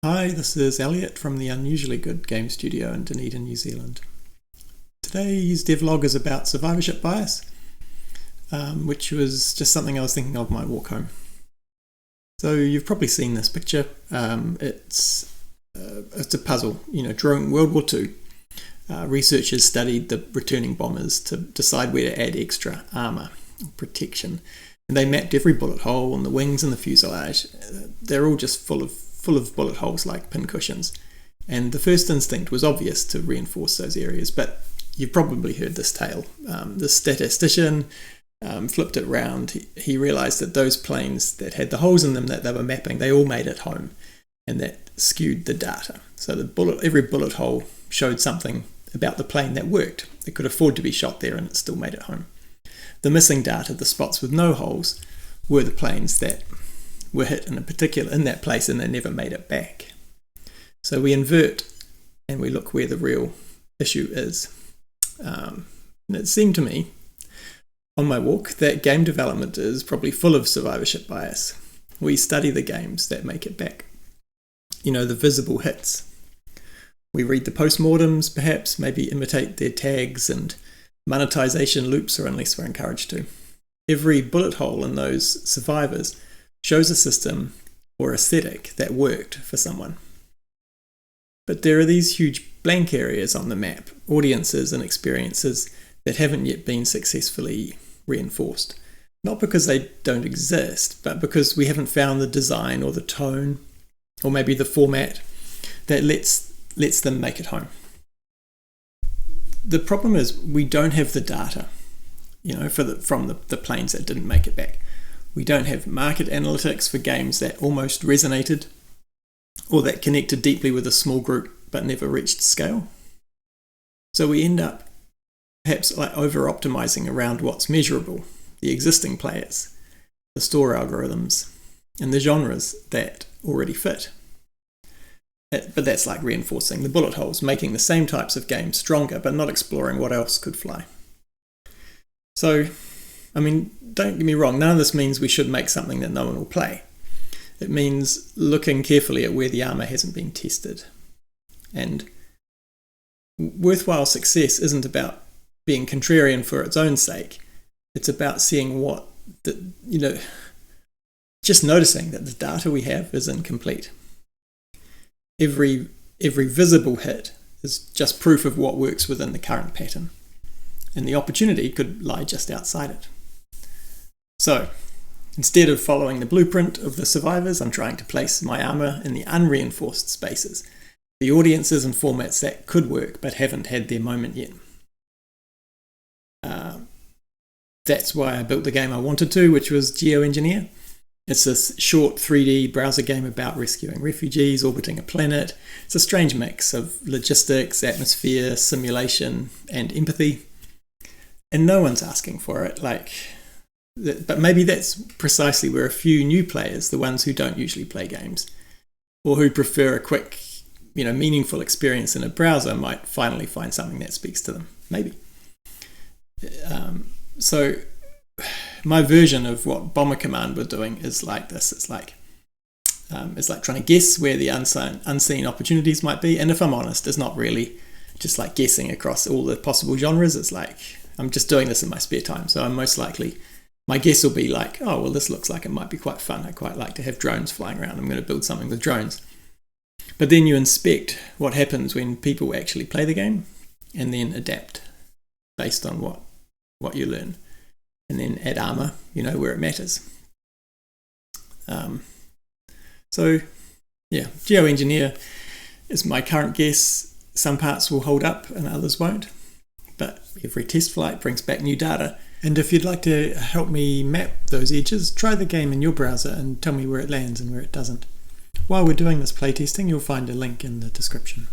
Hi, this is Elliott from the Unusually Good Game Studio in Dunedin, New Zealand. Today's devlog is about survivorship bias, which was just something I was thinking of on my walk home. So you've probably seen this picture. It's a puzzle, during World War II. Researchers studied the returning bombers to decide where to add extra armour or protection. And they mapped every bullet hole on the wings and the fuselage. They're all just full of bullet holes like pincushions. And the first instinct was obvious to reinforce those areas, but you've probably heard this tale. The statistician flipped it round. He realised that those planes that had the holes in them that they were mapping, they all made it home, and that skewed the data. So every bullet hole showed something about the plane that worked. It could afford to be shot there and it still made it home. The missing data, the spots with no holes, were the planes that were hit in that place and they never made it back. So we invert and we look where the real issue is. And it seemed to me on my walk that game development is probably full of survivorship bias. We study the games that make it back. The visible hits. We read the postmortems, perhaps, maybe imitate their tags and monetization loops, or unless we're encouraged to. Every bullet hole in those survivors shows a system or aesthetic that worked for someone. But there are these huge blank areas on the map, audiences and experiences that haven't yet been successfully reinforced. Not because they don't exist, but because we haven't found the design or the tone, or maybe the format that lets them make it home. The problem is we don't have the data, from the planes that didn't make it back. We don't have market analytics for games that almost resonated or that connected deeply with a small group but never reached scale. So we end up perhaps over-optimizing around what's measurable, the existing players, the store algorithms, and the genres that already fit. But that's like reinforcing the bullet holes, making the same types of games stronger, but not exploring what else could fly. So, don't get me wrong, none of this means we should make something that no one will play. It means looking carefully at where the armour hasn't been tested. And worthwhile success isn't about being contrarian for its own sake. It's about seeing just noticing that the data we have is incomplete. Every visible hit is just proof of what works within the current pattern, and the opportunity could lie just outside it. So, instead of following the blueprint of the survivors, I'm trying to place my armour in the unreinforced spaces, the audiences and formats that could work but haven't had their moment yet. That's why I built the game I wanted to, which was Geoengineer. It's this short 3D browser game about rescuing refugees, orbiting a planet. It's a strange mix of logistics, atmosphere, simulation, and empathy. And no one's asking for it. But maybe that's precisely where a few new players, the ones who don't usually play games, or who prefer a quick, meaningful experience in a browser, might finally find something that speaks to them. Maybe. So my version of what Bomber Command were doing is like this. It's like trying to guess where the unseen opportunities might be. And if I'm honest, it's not really just like guessing across all the possible genres. It's like I'm just doing this in my spare time. So I'm most likely, my guess will be like, oh, well, this looks like it might be quite fun. I quite like to have drones flying around. I'm going to build something with drones. But then you inspect what happens when people actually play the game and then adapt based on what you learn. And then add armour, where it matters. Geoengineer is my current guess. Some parts will hold up and others won't. But every test flight brings back new data. And if you'd like to help me map those edges, try the game in your browser and tell me where it lands and where it doesn't. While we're doing this playtesting, you'll find a link in the description.